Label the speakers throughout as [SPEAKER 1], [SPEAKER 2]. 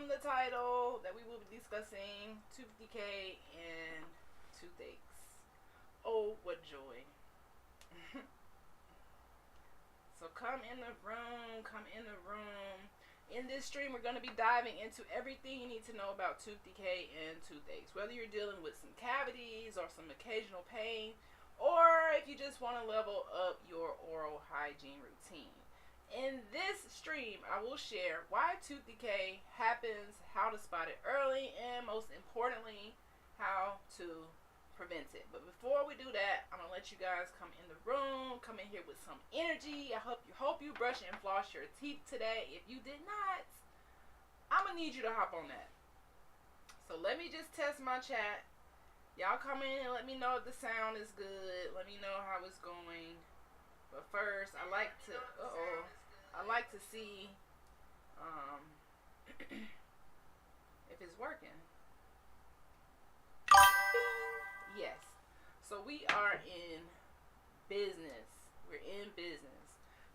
[SPEAKER 1] from the title that we will be discussing tooth decay and toothaches. Oh, what joy. So come in the room, come in the room. In this stream, we're going to be diving into everything you need to know about tooth decay and toothaches. Whether you're dealing with some cavities or some occasional pain, or if you just want to level up your oral hygiene routine. In this stream, I will share why tooth decay happens, how to spot it early, and most importantly, how to prevent it. But before we do that, I'm going to let you guys come in the room, come in here with some energy. I hope you brush and floss your teeth today. If you did not, I'm going to need you to hop on that. So let me just test my chat. Y'all come in and let me know if the sound is good. Let me know how it's going. But first, I like to see if it's working. Yes. So we are in business. We're in business.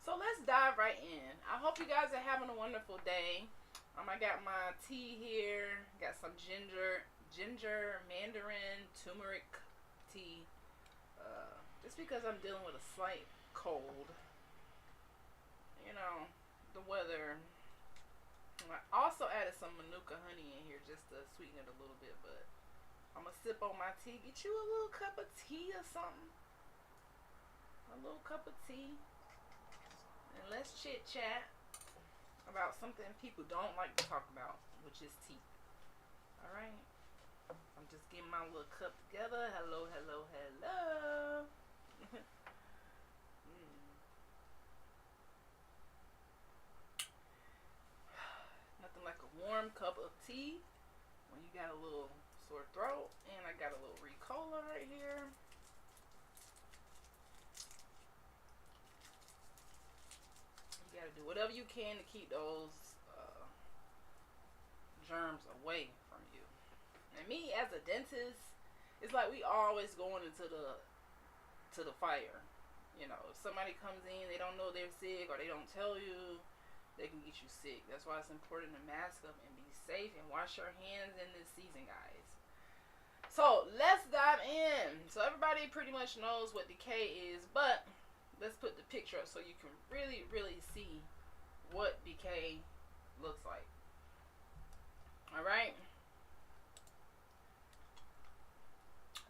[SPEAKER 1] So let's dive right in. I hope you guys are having a wonderful day. I got my tea here. Got some ginger, mandarin, turmeric tea. Just because I'm dealing with a slight cold. You know, the weather. I also added some manuka honey in here just to sweeten it a little bit, but I'm going to sip on my tea. Get you a little cup of tea or something. A little cup of tea. And let's chit chat about something people don't like to talk about, which is tea. Alright? I'm just getting my little cup together. Hello, hello, hello. Nothing like a warm cup of tea when you got a little sore throat. And I got a little Ricola right here. You gotta do whatever you can to keep those germs away from you. And me as a dentist, it's like we always going into the fire. You know, if somebody comes in, they don't know they're sick or they don't tell you, they can get you sick. That's why it's important to mask up and be safe and wash your hands in this season, guys. So let's dive in. So everybody pretty much knows what decay is, but let's put the picture up so you can really, really see what decay looks like. All right.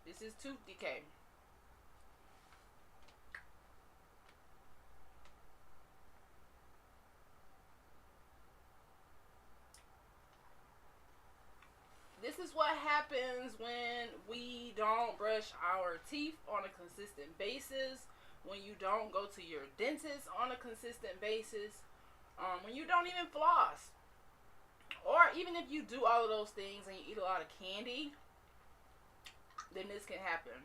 [SPEAKER 1] This is tooth decay. This is what happens when we don't brush our teeth on a consistent basis, when you don't go to your dentist on a consistent basis, when you don't even floss, or even if you do all of those things and you eat a lot of candy, then this can happen.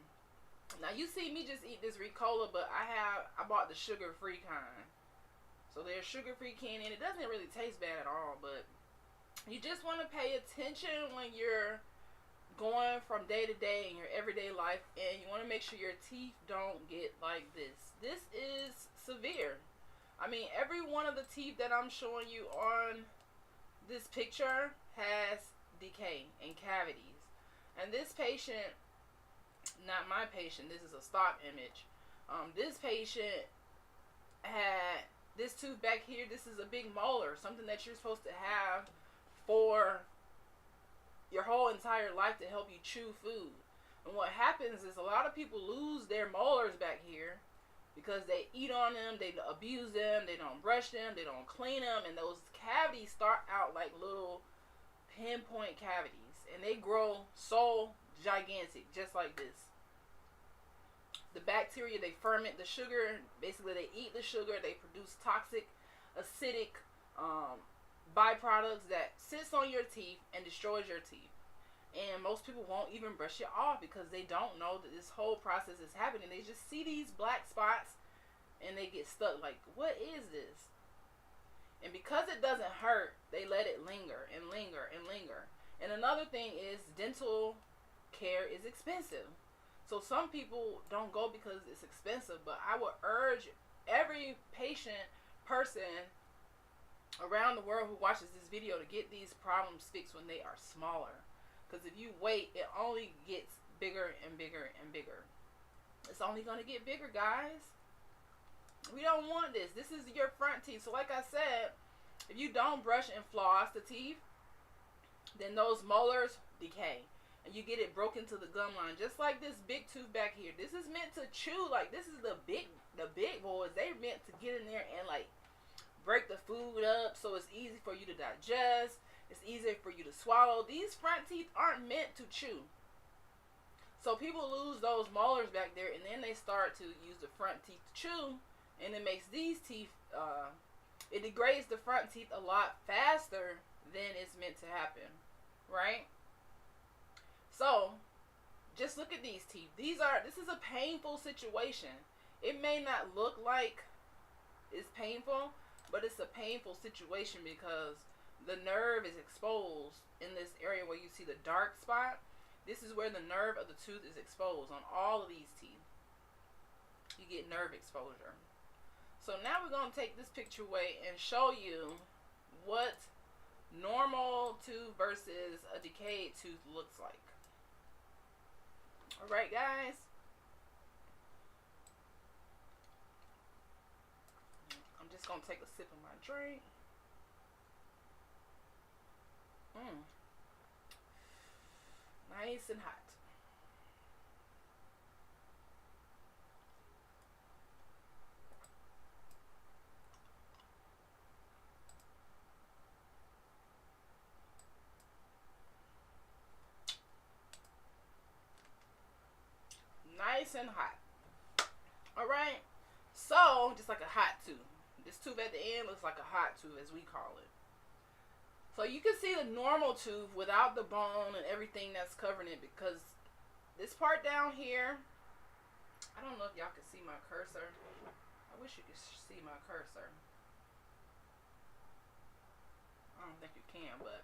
[SPEAKER 1] Now you see me just eat this Ricola, but I bought the sugar-free kind. So there's sugar-free candy, and it doesn't really taste bad at all, but you just want to pay attention when you're going from day to day in your everyday life, and you want to make sure your teeth don't get like this. This is severe. I mean, every one of the teeth that I'm showing you on this picture has decay and cavities. And this patient, not my patient, this is a stock image. This patient had this tooth back here. This is a big molar, something that you're supposed to have for your whole entire life to help you chew food. And what happens is a lot of people lose their molars back here because they eat on them, they abuse them, they don't brush them, they don't clean them, and those cavities start out like little pinpoint cavities, and they grow so gigantic, just like this. The bacteria, they ferment the sugar. Basically, they eat the sugar, they produce toxic, acidic byproducts that sits on your teeth and destroys your teeth. And most people won't even brush it off because they don't know that this whole process is happening. They just see these black spots and they get stuck like, what is this? And because it doesn't hurt, they let it linger and linger and linger. And another thing is dental care is expensive. So some people don't go because it's expensive, but I would urge every person around the world who watches this video to get these problems fixed when they are smaller. Because if you wait, it only gets bigger and bigger and bigger. It's only going to get bigger, guys. We don't want this. This is your front teeth. So like I said, if you don't brush and floss the teeth, then those molars decay. And you get it broken to the gum line. Just like this big tooth back here. This is meant to chew. Like, this is the big boys. They're meant to get in there and, like, break the food up so it's easy for you to digest. It's easier for you to swallow. These front teeth aren't meant to chew. So people lose those molars back there, and then they start to use the front teeth to chew. And it makes these teeth, it degrades the front teeth a lot faster than it's meant to happen. Right? So, just look at these teeth. This is a painful situation. It may not look like it's painful, but it's a painful situation because the nerve is exposed in this area where you see the dark spot. This is where the nerve of the tooth is exposed on all of these teeth. You get nerve exposure. So now we're going to take this picture away and show you what normal tooth versus a decayed tooth looks like. Alright, guys. I'm just going to take a sip of my drink. Nice and hot. Nice and hot. Alright. So, just like a hot tooth. This tooth at the end looks like a hot tooth, as we call it. So you can see the normal tooth without the bone and everything that's covering it, because this part down here, I don't know if y'all can see my cursor. I wish you could see my cursor. I don't think you can, but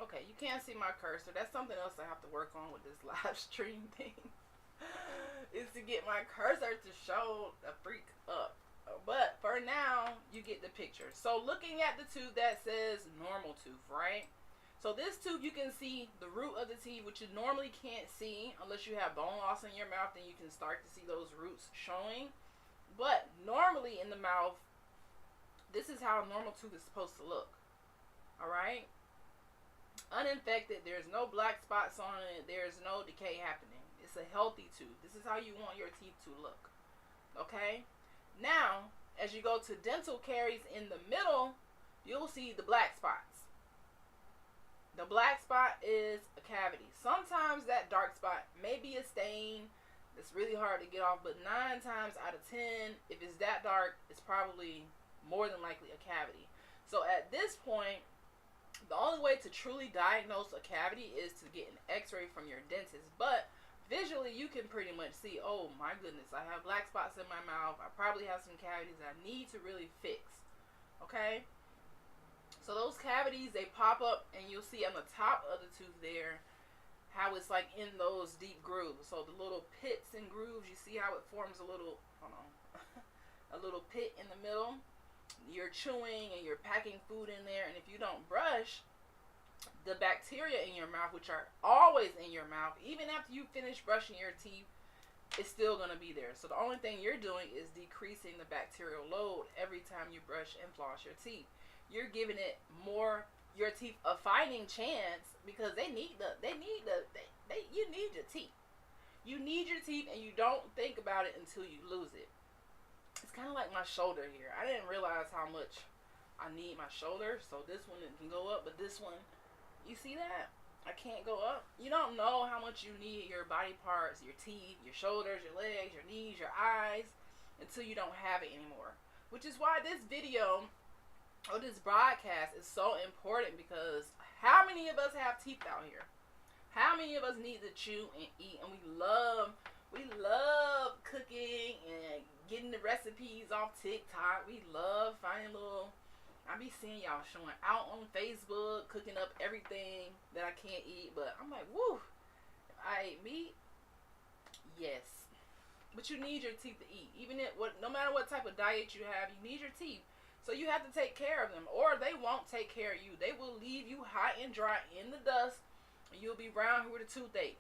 [SPEAKER 1] okay, you can't see my cursor. That's something else I have to work on with this live stream thing. Is to get my cursor to show the freak up. But for now, you get the picture. So looking at the tooth that says normal tooth, right? So this tooth, you can see the root of the teeth, which you normally can't see unless you have bone loss in your mouth. Then you can start to see those roots showing. But normally in the mouth, this is how a normal tooth is supposed to look. Alright? Uninfected, there's no black spots on it, there's no decay happening. It's a healthy tooth. This is how you want your teeth to look. Okay? Now, as you go to dental caries in the middle, you'll see the black spots. The black spot is a cavity. Sometimes that dark spot may be a stain. It's really hard to get off, but 9 times out of 10, if it's that dark, it's probably more than likely a cavity. So at this point, the only way to truly diagnose a cavity is to get an x-ray from your dentist. But visually, you can pretty much see, oh my goodness, I have black spots in my mouth. I probably have some cavities I need to really fix. Okay? So those cavities, they pop up, and you'll see on the top of the tooth there how it's like in those deep grooves. So the little pits and grooves, you see how it forms a little, hold on, a little pit in the middle. You're chewing and you're packing food in there, and if you don't brush, the bacteria in your mouth, which are always in your mouth, even after you finish brushing your teeth, it's still going to be there. So the only thing you're doing is decreasing the bacterial load every time you brush and floss your teeth. You're giving it more, your teeth a fighting chance, because you need your teeth. You need your teeth, and you don't think about it until you lose it. It's kind of like my shoulder here. I didn't realize how much I need my shoulder. So this one can go up, but this one, you see that? I can't go up. You don't know how much you need your body parts, your teeth, your shoulders, your legs, your knees, your eyes, until you don't have it anymore. Which is why this video, or this broadcast, is so important, because how many of us have teeth out here? How many of us need to chew and eat, and we love We love cooking and getting the recipes off TikTok. We love finding little. I be seeing y'all showing out on Facebook, cooking up everything that I can't eat. But I'm like, woo. If I ate meat, yes. But you need your teeth to eat. Even if what, no matter what type of diet you have, you need your teeth. So you have to take care of them, or they won't take care of you. They will leave you high and dry in the dust, and you'll be around here with a toothache.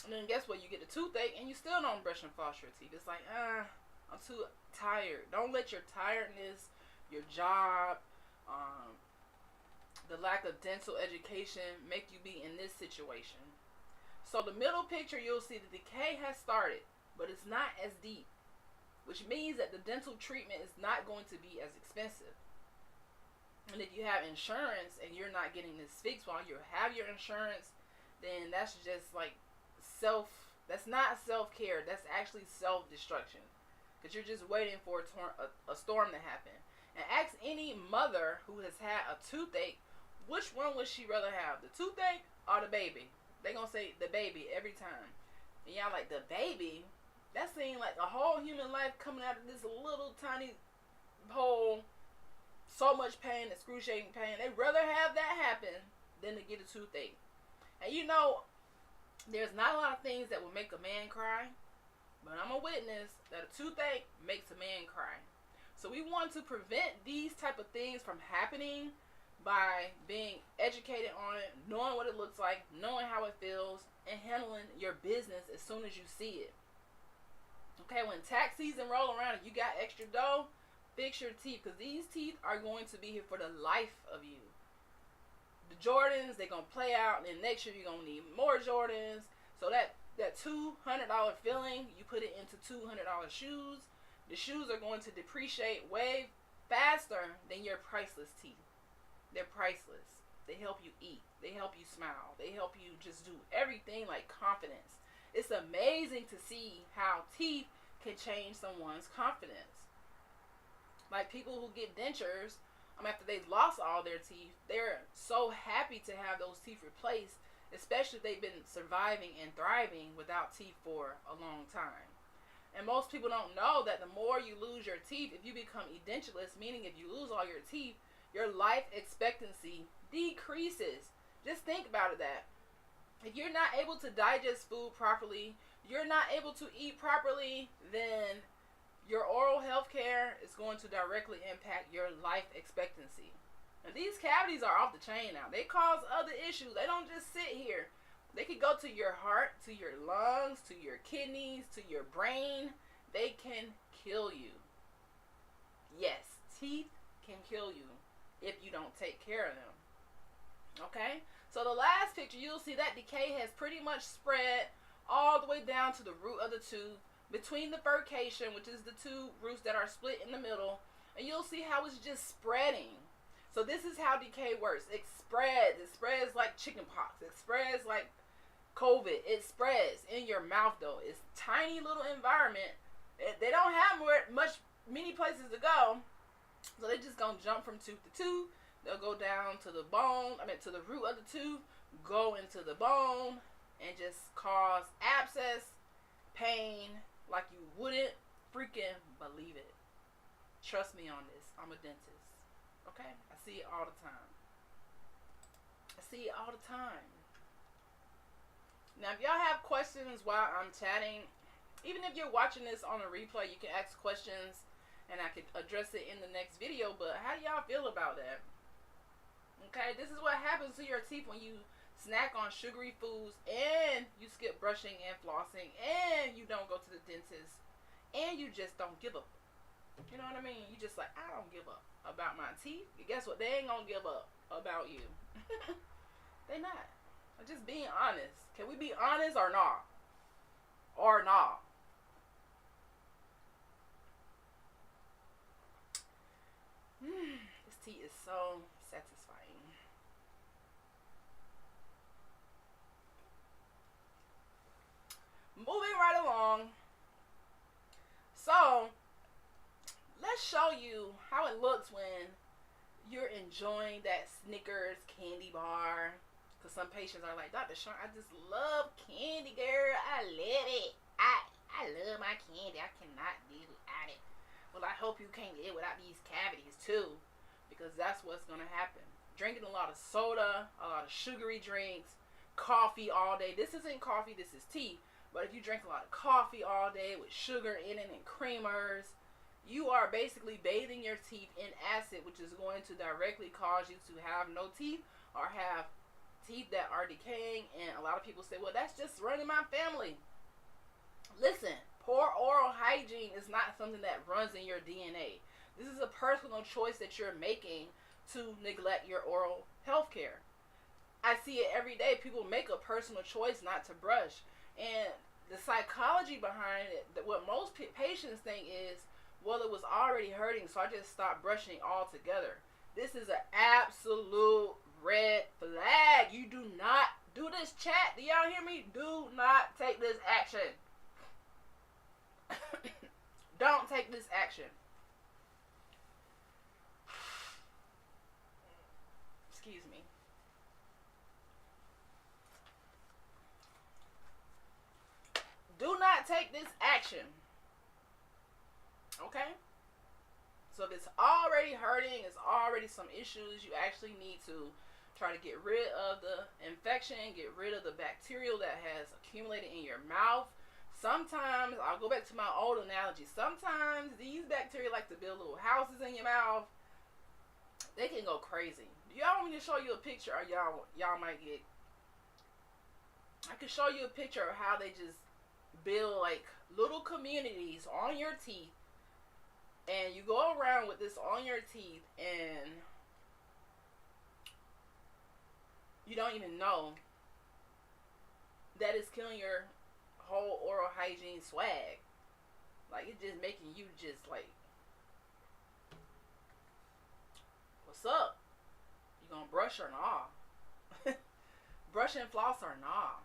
[SPEAKER 1] And then guess what? You get a toothache, and you still don't brush and floss your teeth. It's like, I'm too tired. Don't let your tiredness, your job, the lack of dental education make you be in this situation. So the middle picture, you'll see the decay has started, but it's not as deep, which means that the dental treatment is not going to be as expensive. And if you have insurance and you're not getting this fixed while you have your insurance, then that's just like that's not self-care. That's actually self-destruction, because you're just waiting for a storm to happen. And ask any mother who has had a toothache, which one would she rather have, the toothache or the baby? They gonna say the baby every time. And y'all like, the baby? That seems like a whole human life coming out of this little tiny hole. So much pain, excruciating pain. They'd rather have that happen than to get a toothache. And you know, there's not a lot of things that will make a man cry, but I'm a witness that a toothache makes a man cry. So we want to prevent these type of things from happening by being educated on it, knowing what it looks like, knowing how it feels, and handling your business as soon as you see it. Okay, when tax season roll around and you got extra dough, fix your teeth, because these teeth are going to be here for the life of you. The Jordans, they're going to play out, and then next year you're going to need more Jordans. So that $200 filling, you put it into $200 shoes. The shoes are going to depreciate way faster than your priceless teeth. They're priceless. They help you eat. They help you smile. They help you just do everything like confidence. It's amazing to see how teeth can change someone's confidence. Like people who get dentures, after they've lost all their teeth, they're so happy to have those teeth replaced, especially if they've been surviving and thriving without teeth for a long time. And most people don't know that the more you lose your teeth, if you become edentulous, meaning if you lose all your teeth, your life expectancy decreases. Just think about it, that if you're not able to digest food properly, you're not able to eat properly, then your oral health care is going to directly impact your life expectancy. And these cavities are off the chain now. They cause other issues. They don't just sit here. They could go to your heart, to your lungs, to your kidneys, to your brain. They can kill you. Yes, teeth can kill you if you don't take care of them. Okay? So the last picture, you'll see that decay has pretty much spread all the way down to the root of the tooth, between the furcation, which is the two roots that are split in the middle, and you'll see how it's just spreading. So this is how decay works. It spreads like chicken pox. It spreads like COVID. It spreads in your mouth though. It's tiny little environment. They don't have many places to go, so they just gonna jump from tooth to tooth. They'll go down to the bone, to the root of the tooth, go into the bone, and just cause abscess, pain, like you wouldn't freaking believe it. Trust me on this. I'm a dentist. Okay? I see it all the time. Now, if y'all have questions while I'm chatting, even if you're watching this on a replay, you can ask questions and I could address it in the next video. But how do y'all feel about that? Okay? This is what happens to your teeth when you snack on sugary foods and you skip brushing and flossing and you don't go to the dentist and you just don't give up. You know what I mean? You just like, I don't give up about my teeth. Guess what? They ain't gonna give up about you. They not. I'm just being honest. Can we be honest or not? Or not? This tea is so satisfying. Moving right along. So, let's show you how it looks when you're enjoying that Snickers candy bar Because some patients are like, Dr. Sean, I just love candy, girl. I love it. I love my candy. I cannot live without it. Well, I hope you can't live without these cavities too, because that's what's going to happen. Drinking a lot of soda, a lot of sugary drinks, coffee all day. This isn't coffee, this is tea. But if you drink a lot of coffee all day with sugar in it and creamers, you are basically bathing your teeth in acid, which is going to directly cause you to have no teeth or have teeth that are decaying. And a lot of people say, well, that's just running my family. Listen, poor oral hygiene is not something that runs in your DNA. This is a personal choice that you're making to neglect your oral health care. I see it every day. People make a personal choice not to brush. And the psychology behind it, that what most patients think is, well, it was already hurting, so I just stopped brushing altogether. This is an absolute red flag. You do not do this, chat. Do y'all hear me? Do not take this action. Don't take this action. Excuse me. Do not take this action. Okay? So if it's already hurting, it's already some issues, you actually need to try to get rid of the infection, get rid of the bacterial that has accumulated in your mouth. Sometimes, I'll go back to my old analogy, sometimes these bacteria like to build little houses in your mouth. They can go crazy. Do y'all want me to show you a picture, or y'all might get... I can show you a picture of how they just build like little communities on your teeth, and you go around with this on your teeth and you don't even know that it's killing your whole oral hygiene swag. Like, it's just making you just like, what's up? You gonna brush or nah? Brush and floss or nah?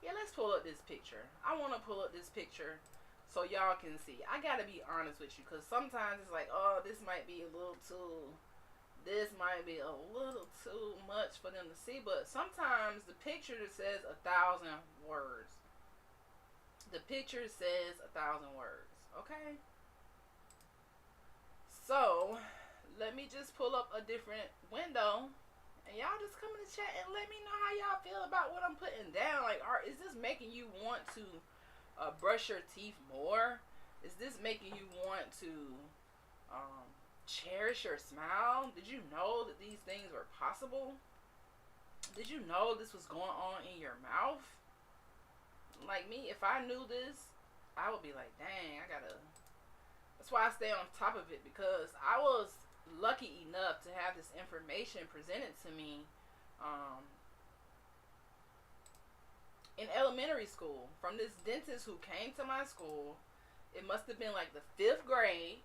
[SPEAKER 1] Yeah, let's pull up this picture. I want to pull up this picture so y'all can see. I gotta be honest with you, because sometimes it's like, oh, this might be a little too much for them to see. But sometimes the picture says 1,000 words. The picture says 1,000 words. Okay? So, let me just pull up a different window. And y'all just come in the chat and let me know how y'all feel about what I'm putting down. Like, is this making you want to brush your teeth more? Is this making you want to cherish your smile? Did you know that these things were possible? Did you know this was going on in your mouth? Like me, if I knew this, I would be like, dang, I gotta... That's why I stay on top of it, because I was lucky enough to have this information presented to me in elementary school from this dentist who came to my school. It must have been like the 5th grade.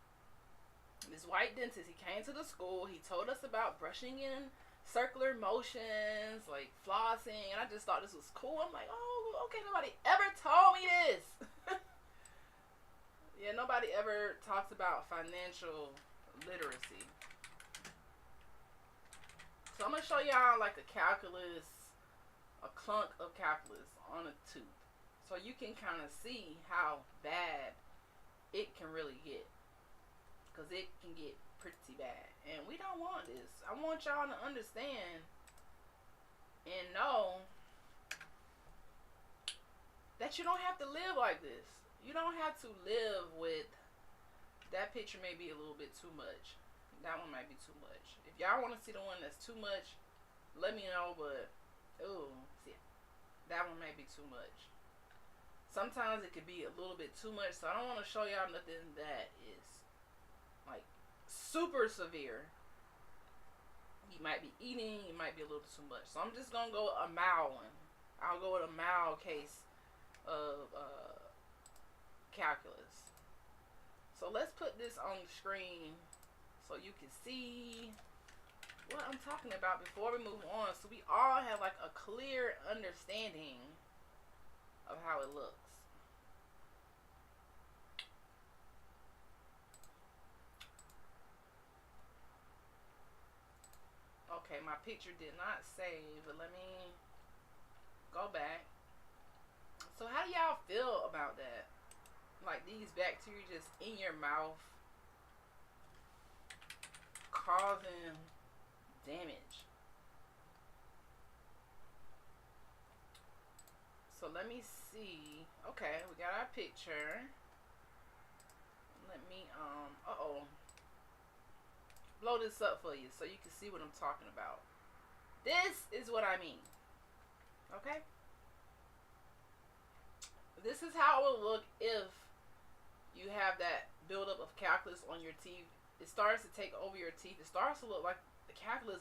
[SPEAKER 1] This white dentist, he came to the school. He told us about brushing in circular motions, like flossing, and I just thought this was cool. I'm like, oh, okay, nobody ever told me this. Yeah, nobody ever talks about financial literacy. So I'm going to show y'all like a calculus, a clunk of calculus on a tooth. So you can kind of see how bad it can really get. Because it can get pretty bad. And we don't want this. I want y'all to understand and know that you don't have to live like this. You don't have to live with... That picture may be a little bit too much. That one might be too much. If y'all want to see the one that's too much, let me know. But, ooh, see, that one may be too much. Sometimes it could be a little bit too much. So I don't want to show y'all nothing that is like super severe. You might be eating, it might be a little too much. So I'm just gonna go a mild one. I'll go with a mild case of calculus. So let's put this on the screen so you can see what I'm talking about before we move on, so we all have like a clear understanding of how it looks. Okay, my picture did not save, but let me go back. So how do y'all feel about that? Like these bacteria just in your mouth causing damage. So let me see. Okay, we got our picture. Let me blow this up for you so you can see what I'm talking about. This is what I mean. Okay? This is how it will look if you have that buildup of calculus on your teeth. It starts to take over your teeth. It starts to look like the calculus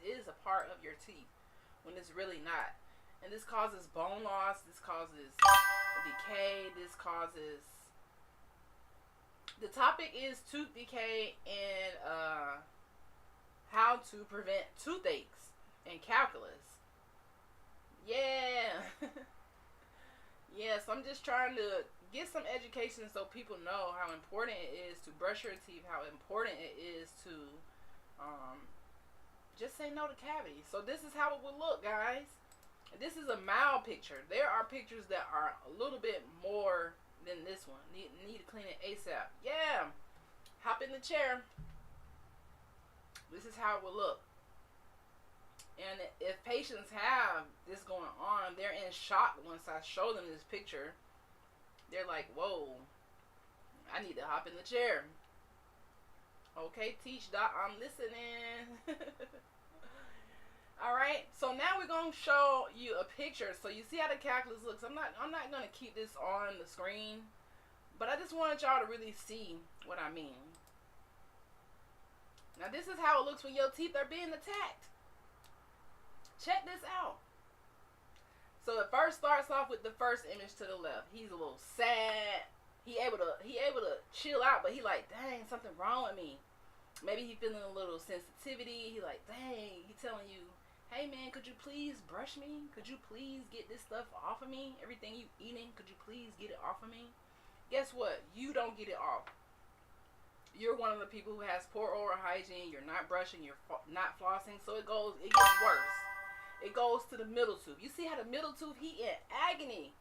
[SPEAKER 1] is a part of your teeth when it's really not. And this causes bone loss. This causes decay. This causes... The topic is tooth decay and how to prevent toothaches and calculus. Yeah. Yes, I'm just trying to get some education so people know how important it is to brush your teeth, how important it is to just say no to cavities. So this is how it would look, guys. This is a mild picture. There are pictures that are a little bit more than this one. Need to clean it ASAP. Yeah. Hop in the chair. This is how it will look. And if patients have this going on, they're in shock once I show them this picture. They're like, whoa, I need to hop in the chair. Okay, teach doc, I'm listening. Alright, so now we're going to show you a picture. So you see how the calculus looks. I'm not going to keep this on the screen. But I just wanted y'all to really see what I mean. Now this is how it looks when your teeth are being attacked. Check this out. So it first starts off with the first image to the left. He's a little sad. He able to chill out, but he like, dang, something wrong with me. Maybe he feeling a little sensitivity. He like, dang, he telling you, hey man, could you please brush me? Could you please get this stuff off of me? Everything you eating, could you please get it off of me? Guess what? You don't get it off. You're one of the people who has poor oral hygiene. You're not brushing. You're not flossing. So it gets worse. It goes to the middle tooth. You see how the middle tooth, he in agony.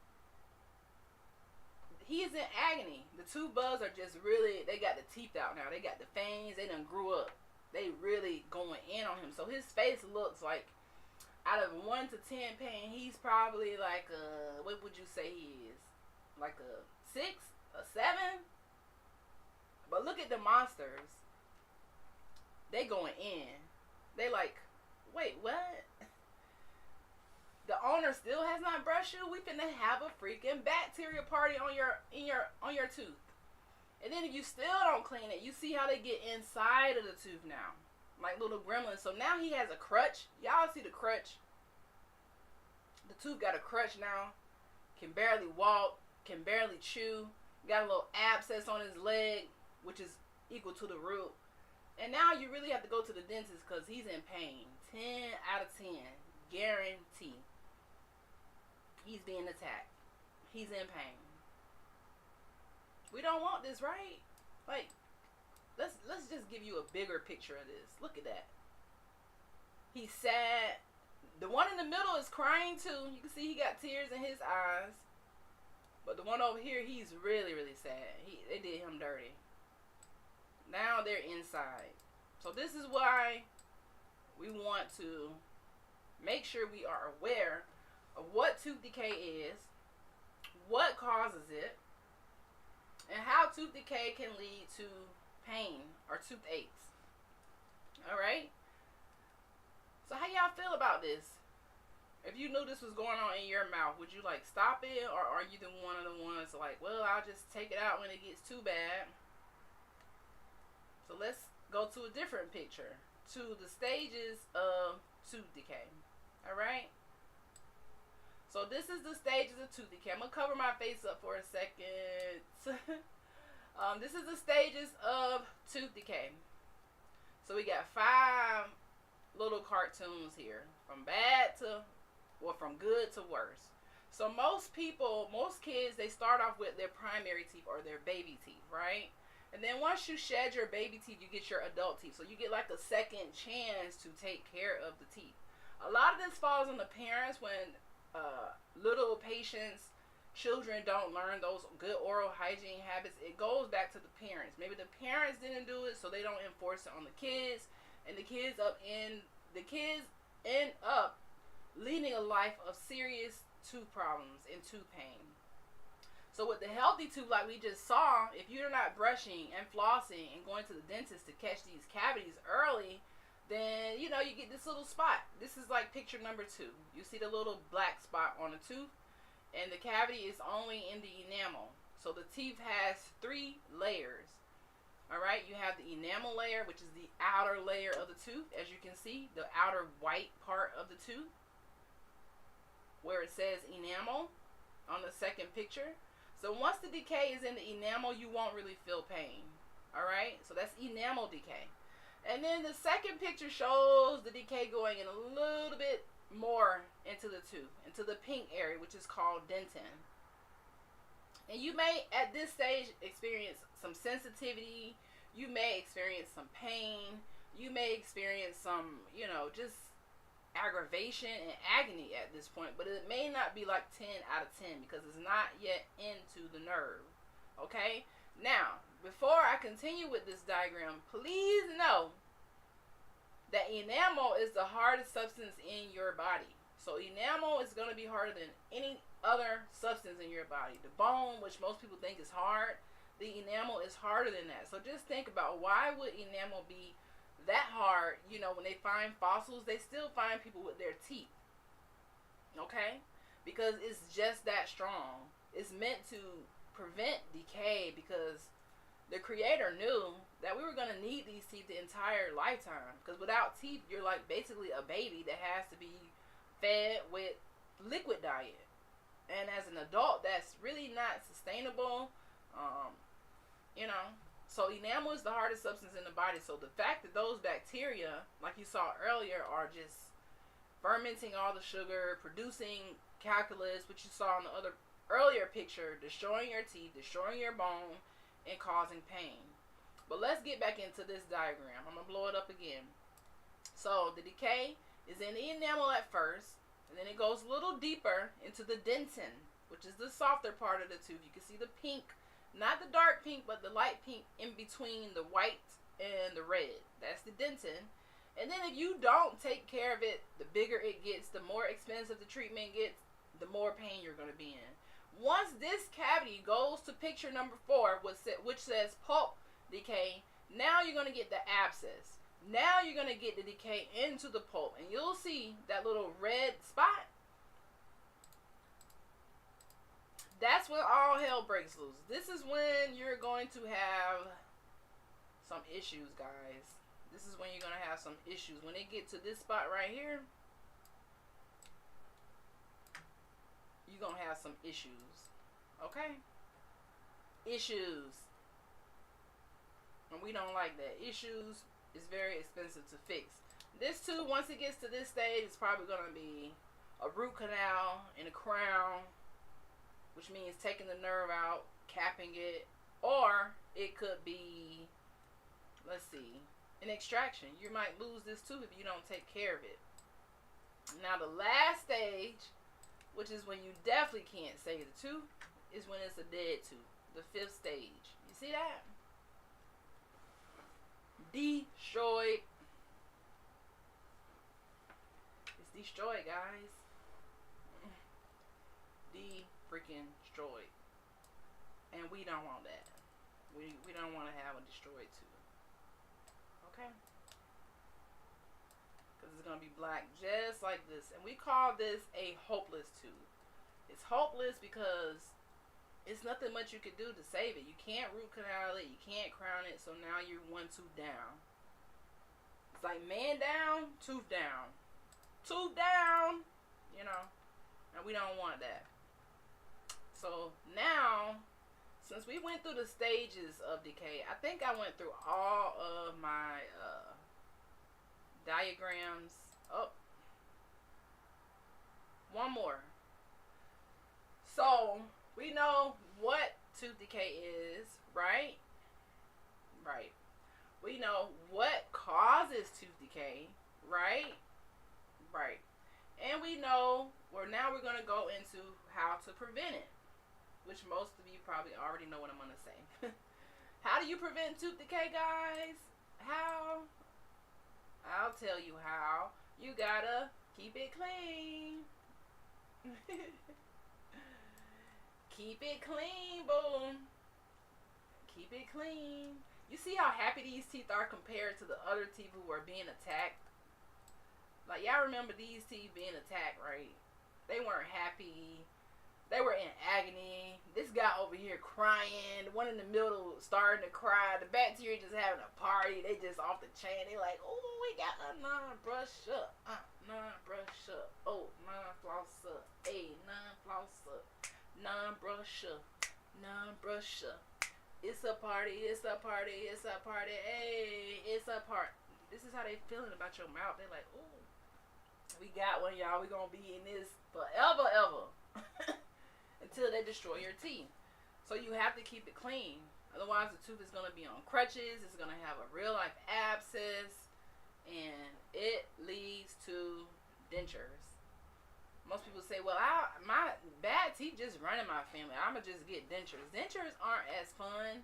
[SPEAKER 1] He is in agony. The tooth buds are just really, they got the teeth out now. They got the fangs. They done grew up. They really going in on him. So his face looks like, out of 1 to 10 pain, he's probably like a, what would you say he is? Like a 6? A 7? But look at the monsters. They going in. They like, wait, what? The owner still has not brushed you. We finna have a freaking bacteria party on your tooth. And then if you still don't clean it, you see how they get inside of the tooth now, like little gremlins. So now he has a crutch. Y'all see the crutch? The tooth got a crutch now. Can barely walk. Can barely chew. Got a little abscess on his leg, which is equal to the root. And now you really have to go to the dentist because he's in pain. 10 out of 10, guarantee. He's being attacked. He's in pain. We don't want this, right? Like, let's just give you a bigger picture of this. Look at that. He's sad. The one in the middle is crying too. You can see he got tears in his eyes. But the one over here, he's really, really sad. They did him dirty. Now they're inside. So this is why we want to make sure we are aware of what tooth decay is, what causes it, and how tooth decay can lead to pain or toothaches. Alright? So how y'all feel about this? If you knew this was going on in your mouth, would you like stop it? Or are you the one of the ones like, well, I'll just take it out when it gets too bad? So let's go to a different picture. To the stages of tooth decay. Alright? So this is the stages of tooth decay. I'm going to cover my face up for a second. This is the stages of tooth decay. So we got 5 little cartoons here. From bad to, or from good to worse. So most people, most kids, they start off with their primary teeth or their baby teeth, right? And then once you shed your baby teeth, you get your adult teeth. So you get like a second chance to take care of the teeth. A lot of this falls on the parents when little patients, children don't learn those good oral hygiene habits. It goes back to the parents. Maybe the parents didn't do it, so they don't enforce it on the kids, and the kids end up leading a life of serious tooth problems and tooth pain. So with the healthy tooth, like we just saw, if you're not brushing and flossing and going to the dentist to catch these cavities early, then you get this little spot. This is like picture number 2. You see the little black spot on the tooth, and the cavity is only in the enamel. So the teeth has 3 layers. Alright, you have the enamel layer, which is the outer layer of the tooth. As you can see, the outer white part of the tooth, where it says enamel on the second picture. So once the decay is in the enamel, you won't really feel pain. Alright, so that's enamel decay. And then the second picture shows the decay going in a little bit more into the tooth, into the pink area, which is called dentin. And you may, at this stage, experience some sensitivity. You may experience some pain. You may experience some, just aggravation and agony at this point. But it may not be like 10 out of 10 because it's not yet into the nerve. Okay? Now, before I continue with this diagram, please know that enamel is the hardest substance in your body. So enamel is going to be harder than any other substance in your body. The bone, which most people think is hard, the enamel is harder than that. So just think about, why would enamel be that hard? When they find fossils, they still find people with their teeth. Okay? Because it's just that strong. It's meant to prevent decay, because the creator knew that we were going to need these teeth the entire lifetime. Because without teeth, you're like basically a baby that has to be fed with liquid diet. And as an adult, that's really not sustainable. So enamel is the hardest substance in the body. So the fact that those bacteria, like you saw earlier, are just fermenting all the sugar, producing calculus, which you saw in the earlier picture, destroying your teeth, destroying your bone, and causing pain. But let's get back into this diagram. I'm going to blow it up again. So the decay is in the enamel at first, and then it goes a little deeper into the dentin, which is the softer part of the tooth. You can see the pink, not the dark pink, but the light pink in between the white and the red. That's the dentin. And then if you don't take care of it, the bigger it gets, the more expensive the treatment gets, the more pain you're going to be in. Once this cavity goes to picture number 4, which says pulp decay, now you're going to get the abscess. Now you're going to get the decay into the pulp, and you'll see that little red spot. That's when all hell breaks loose. This is when you're going to have some issues, guys. This is when you're going to have some issues. When they get to this spot right here, you're going to have some issues. Okay? Issues. And we don't like that. Issues is very expensive to fix. This too, once it gets to this stage, it's probably going to be a root canal and a crown, which means taking the nerve out, capping it, or it could be, let's see, an extraction. You might lose this tooth if you don't take care of it. Now the last stage, which is when you definitely can't save the tooth, is when it's a dead tooth. The 5th stage. You see that? Destroyed. It's destroyed, guys. Freaking destroyed. And we don't want that. We don't want to have a destroyed tooth. Okay? Because it's going to be black just like this. And we call this a hopeless tooth. It's hopeless because it's nothing much you could do to save it. You can't root canal it. You can't crown it. So now you're 1 tooth down. It's like man down, tooth down. Tooth down. And we don't want that. So now, since we went through the stages of decay, I think I went through all of my diagrams. Oh, one more. So we know what tooth decay is, right? Right. We know what causes tooth decay, right? Right. And we know, well, now we're going to go into how to prevent it, which most of you probably already know what I'm going to say. How do you prevent tooth decay, guys? How? I'll tell you how. You gotta keep it clean. Keep it clean, boom. Keep it clean. You see how happy these teeth are compared to the other teeth who were being attacked? Like, y'all remember these teeth being attacked, right? They weren't happy. They were in agony. This guy over here crying. The one in the middle starting to cry. The bacteria just having a party. They just off the chain. They like, oh, we got a non-brush up. Non-brush up. Oh, non-floss up. Hey, non-floss up. Non-brush up. Non-brush up. It's a party. It's a party. It's a party. Hey, it's a party. This is how they feeling about your mouth. They like, ooh, we got one, y'all. We gonna be in this forever, ever. Until they destroy your teeth. So you have to keep it clean. Otherwise, the tooth is going to be on crutches. It's going to have a real life abscess. And it leads to dentures. Most people say, well, my bad teeth just run in my family. I'm going to just get dentures. Dentures aren't as fun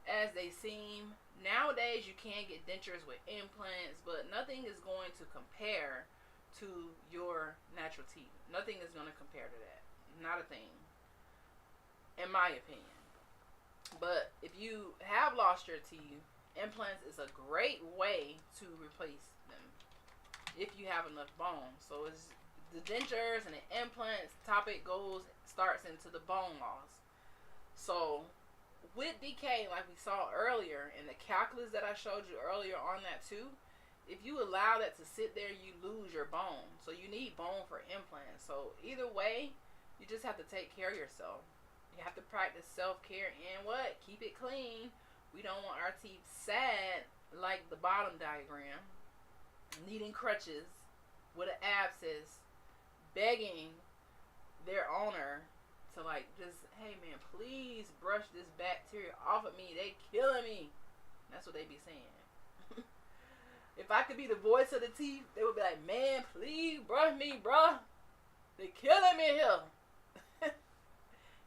[SPEAKER 1] as they seem. Nowadays, you can get dentures with implants, but nothing is going to compare to your natural teeth. Nothing is going to compare to that. Not a thing, in my opinion. But if you have lost your teeth, implants is a great way to replace them if you have enough bone. So it's the dentures and the implants topic starts into the bone loss. So with decay, like we saw earlier, and the calculus that I showed you earlier on that too, if you allow that to sit there, you lose your bone. So you need bone for implants. So either way, you just have to take care of yourself. You have to practice self-care and what? Keep it clean. We don't want our teeth sad like the bottom diagram, needing crutches with an abscess, begging their owner to like just, hey man, please brush this bacteria off of me. They killing me. That's what they be saying. If I could be the voice of the teeth, they would be like, man, please brush me, bruh. They killing me here.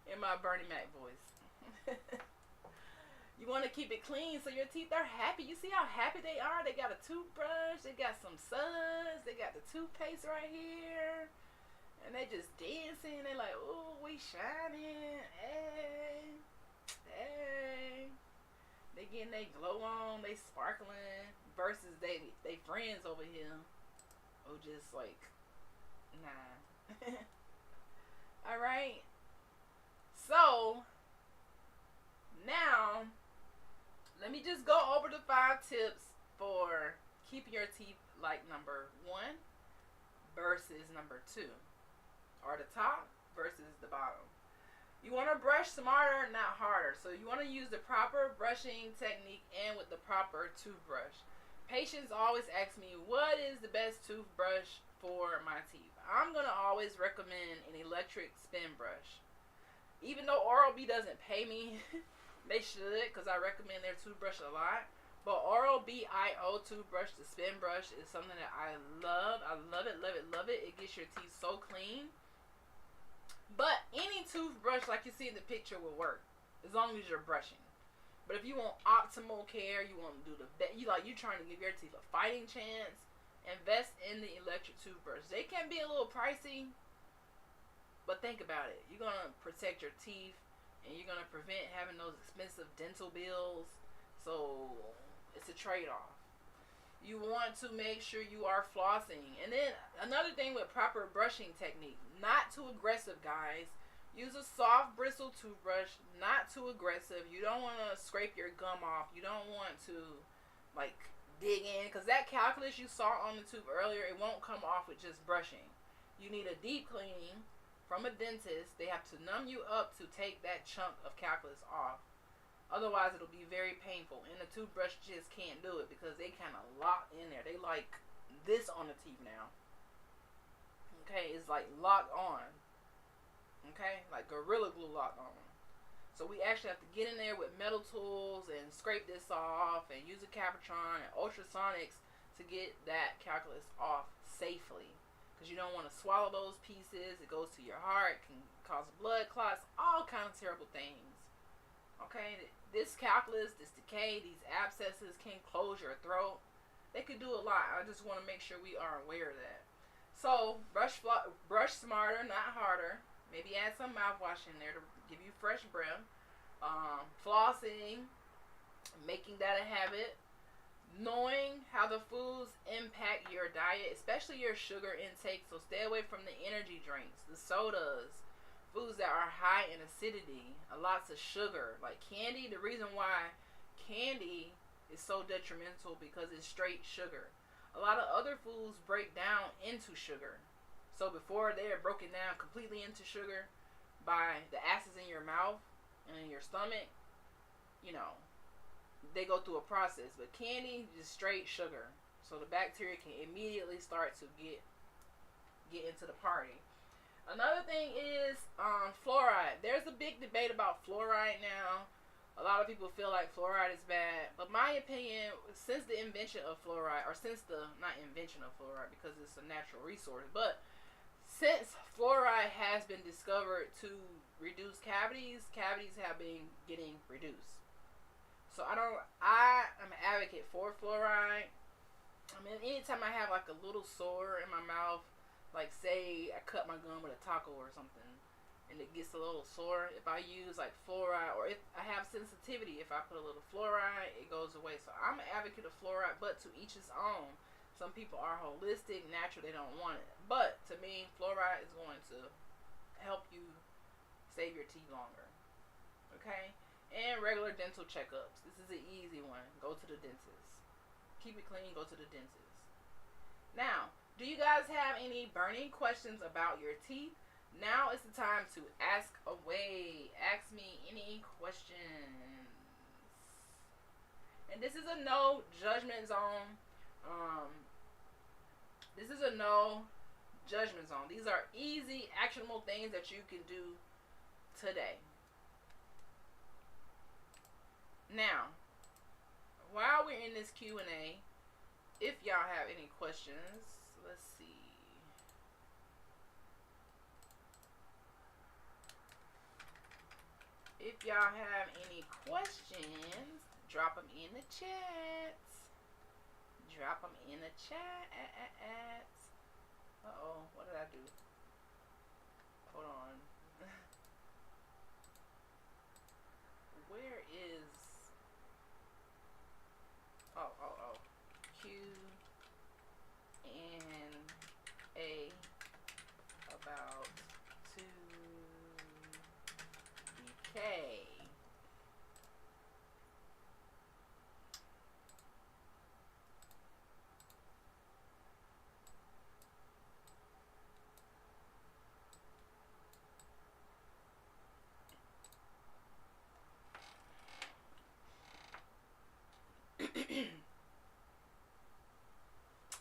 [SPEAKER 1] In my Bernie Mac voice. You want to keep it clean so your teeth are happy. You see how happy they are? They got a toothbrush. They got some suds. They got the toothpaste right here. And they just dancing. They like, ooh, we shining. Hey. Hey. They getting they glow on. They sparkling. Versus they friends over here. Oh, just like, nah. Alright. So, now, let me just go over the 5 tips for keeping your teeth like number 1 versus number 2. Or the top versus the bottom. You want to brush smarter, not harder. So you want to use the proper brushing technique and with the proper toothbrush. Patients always ask me, what is the best toothbrush for my teeth? I'm going to always recommend an electric spin brush. Even though Oral-B doesn't pay me, they should, because I recommend their toothbrush a lot. But Oral-B IO toothbrush, the spin brush, is something that I love. I love it, love it, love it. It gets your teeth so clean. But any toothbrush, like you see in the picture, will work as long as you're brushing. But if you want optimal care, you want to do you're trying to give your teeth a fighting chance, invest in the electric toothbrush. They can be a little pricey. But think about it. You're going to protect your teeth, and you're going to prevent having those expensive dental bills. So, it's a trade-off. You want to make sure you are flossing. And then, another thing with proper brushing technique. Not too aggressive, guys. Use a soft bristle toothbrush. Not too aggressive. You don't want to scrape your gum off. You don't want to, like, dig in. Because that calculus you saw on the tooth earlier, it won't come off with just brushing. You need a deep cleaning. From a dentist, they have to numb you up to take that chunk of calculus off. Otherwise, it'll be very painful. And the toothbrush just can't do it because they kind of lock in there. They like this on the teeth now. Okay, it's like locked on. Okay, like Gorilla Glue locked on. So we actually have to get in there with metal tools and scrape this off and use a Capitron and ultrasonics to get that calculus off safely. Because you don't want to swallow those pieces. It goes to your heart, can cause blood clots, all kinds of terrible things. Okay, this calculus, this decay, these abscesses can close your throat. They could do a lot. I just want to make sure we are aware of that. So brush smarter, not harder. Maybe add some mouthwash in there to give you fresh breath. Flossing, making that a habit. Knowing how the foods impact your diet, especially your sugar intake. So stay away from the energy drinks, the sodas, foods that are high in acidity, lots of sugar. Like candy, the reason why candy is so detrimental because it's straight sugar. A lot of other foods break down into sugar. So before they are broken down completely into sugar by the acids in your mouth and in your stomach, you know, they go through a process. But candy is straight sugar. So the bacteria can immediately start to get into the party. Another thing is fluoride. There's a big debate about fluoride now. A lot of people feel like fluoride is bad. But my opinion, since the invention of fluoride, or since the, not invention of fluoride because it's a natural resource, but since fluoride has been discovered to reduce cavities, cavities have been getting reduced. So I am an advocate for fluoride. I mean, anytime I have like a little sore in my mouth, like say I cut my gum with a taco or something, and it gets a little sore, if I use like fluoride, or if I have sensitivity, if I put a little fluoride, it goes away. So I'm an advocate of fluoride, but to each his own. Some people are holistic, natural, they don't want it. But to me, fluoride is going to help you save your teeth longer. Okay? And regular dental checkups. This is an easy one. Go to the dentist. Keep it clean, go to the dentist. Now, do you guys have any burning questions about your teeth? Now is the time to ask away. Ask me any questions. And this is a no judgment zone. This is a no judgment zone. These are easy, actionable things that you can do today. Now, while we're in this Q&A, if y'all have any questions, let's see. If y'all have any questions, drop them in the chat. Drop them in the chat. Uh-oh, what did I do? Hold on. Where is... Oh. Q and A about to decay.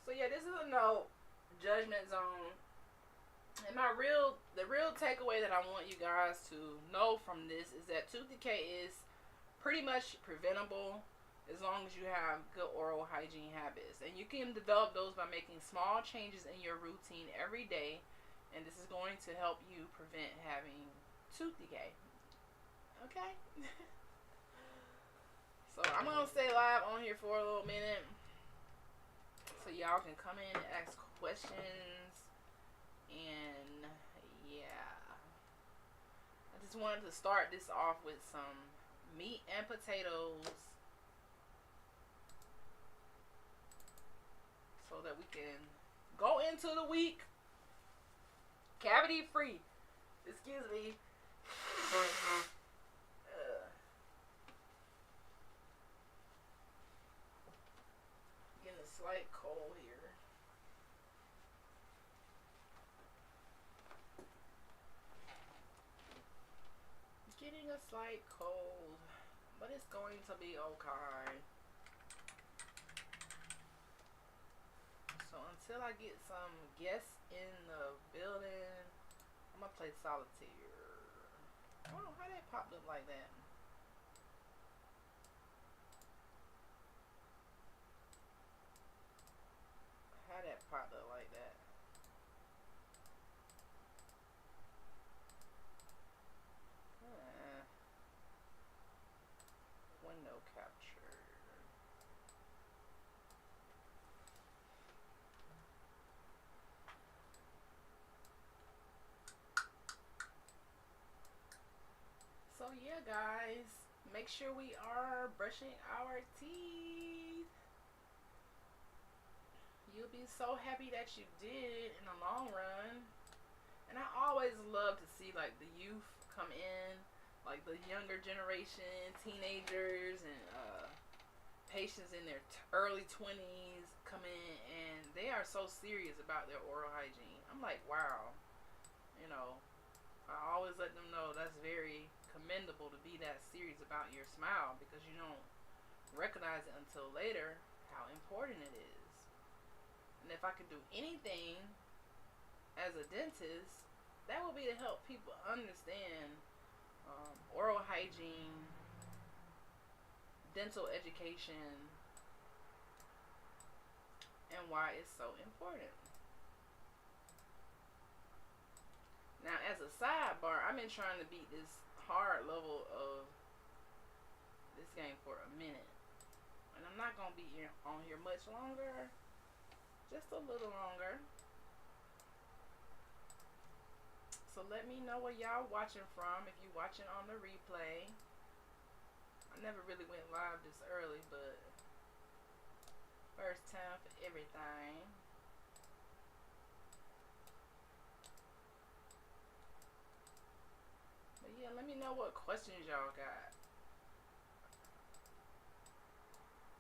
[SPEAKER 1] So yeah, this is a no judgment zone. And the real takeaway that I want you guys to know from this is that tooth decay is pretty much preventable as long as you have good oral hygiene habits. And you can develop those by making small changes in your routine every day. And this is going to help you prevent having tooth decay. Okay? So I'm going to stay live on here for a little minute, so y'all can come in and ask questions. And yeah, I just wanted to start this off with some meat and potatoes so that we can go into the week cavity free. Excuse me. Getting a slight cold here. Getting a slight cold, but it's going to be okay. So until I get some guests in the building, I'm gonna play solitaire. Hold on, how that popped up like that? How that popped up like that? Uh, window capture. So yeah, guys, make sure we are brushing our teeth. You'll be so happy that you did in the long run. And I always love to see like the youth come in, like the younger generation, teenagers and patients in their early 20s come in, and they are so serious about their oral hygiene. I'm like, wow, you know, I always let them know that's very commendable to be that serious about your smile, because you don't recognize it until later how important it is. And if I could do anything as a dentist, that would be to help people understand oral hygiene, dental education, and why it's so important. Now, as a sidebar, I've been trying to beat this hard level of this game for a minute, and I'm not gonna be on here much longer, just a little longer. So let me know where y'all watching from, if you watching on the replay. I never really went live this early, but first time for everything. But yeah, let me know what questions y'all got,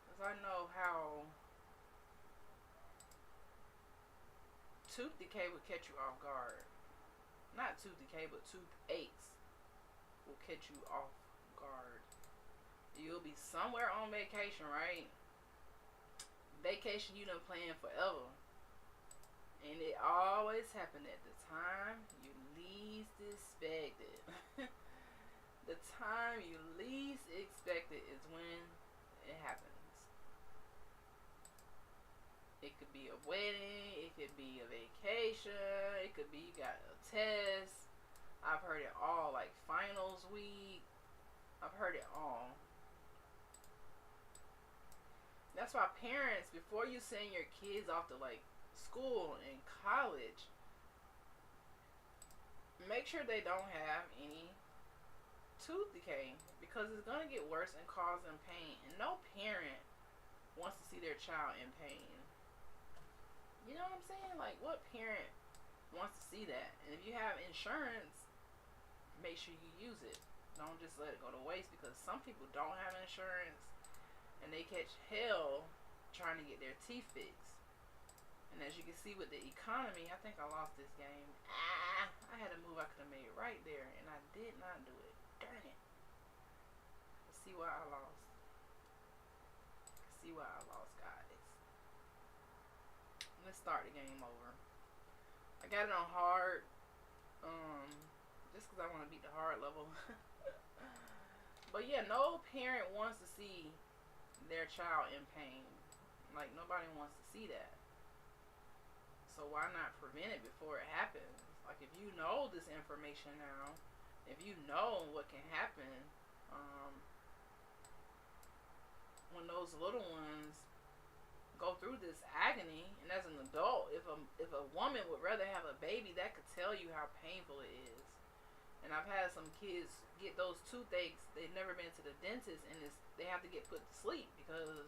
[SPEAKER 1] because I know how tooth decay would catch you off guard. Not tooth decay, but toothaches will catch you off guard. You'll be somewhere on vacation, right? Vacation you done planned forever. And it always happened at the time you least expect it. The time you least expect it is when it happens. It could be a wedding, it could be a vacation, it could be you got a test. I've heard it all, like finals week. I've heard it all. That's why parents, before you send your kids off to like school and college, make sure they don't have any tooth decay, because it's gonna get worse and cause them pain. And no parent wants to see their child in pain. You know what I'm saying? Like, what parent wants to see that? And if you have insurance, make sure you use it. Don't just let it go to waste, because some people don't have insurance and they catch hell trying to get their teeth fixed. And as you can see with the economy, I think I lost this game. I had a move I could have made right there, and I did not do it. Darn it. Let's see why I lost. See why I lost, guys. Let's start the game over. I got it on hard, just because I want to beat the hard level. But yeah, no parent wants to see their child in pain. Like, nobody wants to see that. So why not prevent it before it happens? Like, if you know this information now, if you know what can happen, when those little ones go through this agony, and as an adult, if a woman would rather have a baby, that could tell you how painful it is. And I've had some kids get those toothaches. They've never been to the dentist, and they have to get put to sleep, because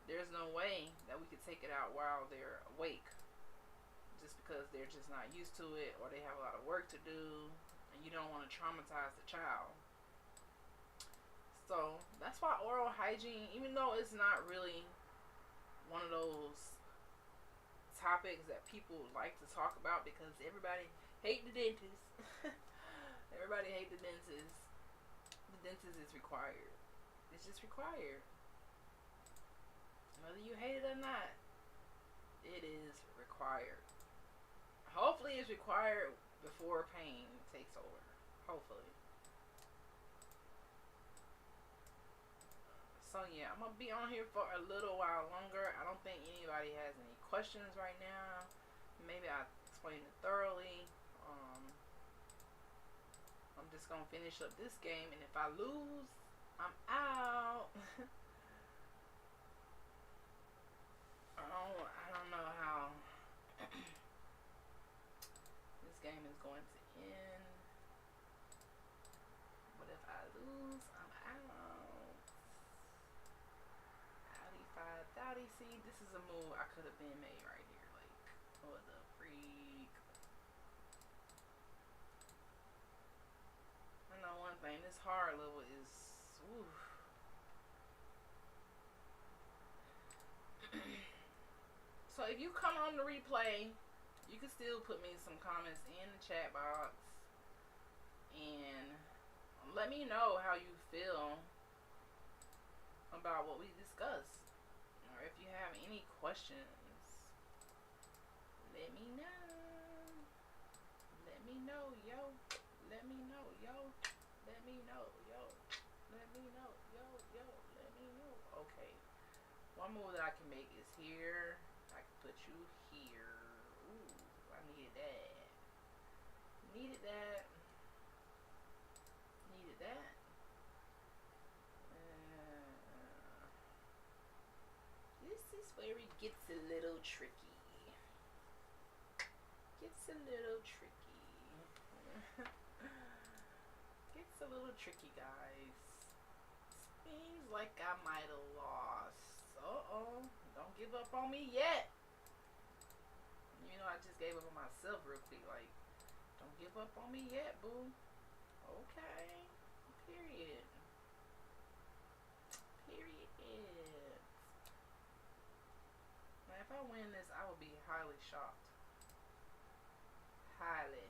[SPEAKER 1] there's no way that we could take it out while they're awake, just because they're just not used to it, or they have a lot of work to do, and you don't want to traumatize the child. So that's why oral hygiene, even though it's not really one of those topics that people like to talk about, because everybody hate the dentist. Everybody hate the dentist. The dentist is required. It's just required. Whether you hate it or not, it is required. Hopefully it's required before pain takes over. Hopefully. So yeah, I'm gonna be on here for a little while longer. I don't think anybody has any questions right now. Maybe I explained it thoroughly. I'm just gonna finish up this game, and if I lose, I'm out. I don't know how this game is going to end. But if I lose, I'm out. Outie 530. See, this is a move I could have been made right here. Like, what the freak? I know one thing. This hard level is. Oof. So if you come on the replay, you can still put me some comments in the chat box and let me know how you feel about what we discussed, or if you have any questions, let me know. Let me know, yo. Let me know, yo. Let me know, yo. Let me know, yo, yo. Let me know. Okay. One move that I can make is here. I can put you here. Ooh, I needed that. Needed that. Needed that. This is where it gets a little tricky. Gets a little tricky. Gets a little tricky, guys. Seems like I might have lost. Uh-oh. Don't give up on me yet. You know, I just gave up on myself real quick. Like, don't give up on me yet, boo. Okay. Period. Period. Now, if I win this, I will be highly shocked. Highly.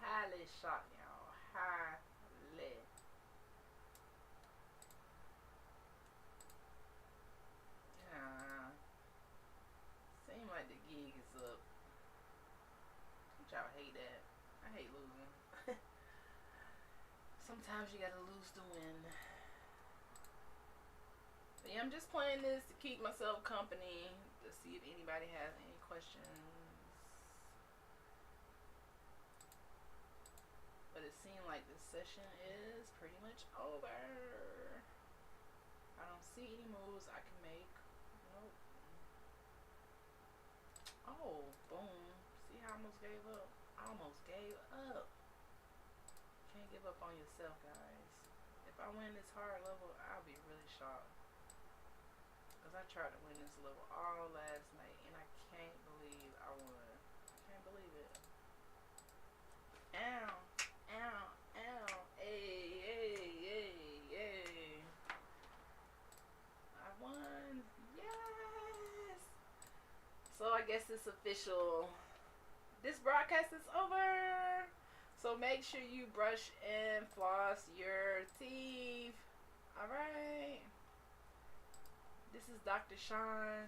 [SPEAKER 1] Highly shocked, y'all. Highly. Seem like the gig is up. Don't y'all hate that? I hate losing. Sometimes you gotta lose to win. But yeah, I'm just playing this to keep myself company, to see if anybody has any questions. But it seemed like this session is pretty much over. I don't see any moves I can make. Nope. Oh, boom. See how I almost gave up? I almost gave up. Can't give up on yourself, guys. If I win this hard level, I'll be really shocked. Because I tried to win this level all last night, and I can't believe I won. I can't believe it. Ow. Ow. Ow. Hey, hey, hey, hey. I won. Yes. So I guess it's official. This broadcast is over. So make sure you brush and floss your teeth. Alright. This is Dr. Sean,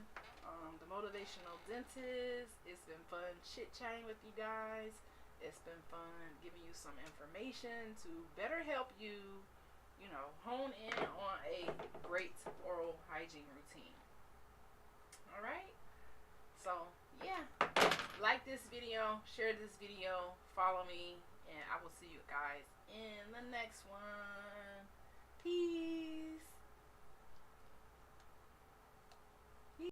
[SPEAKER 1] the motivational dentist. It's been fun chit-chatting with you guys. It's been fun giving you some information to better help you, you know, hone in on a great oral hygiene routine. Alright? So, yeah. Like this video, share this video, follow me, and I will see you guys in the next one. Peace.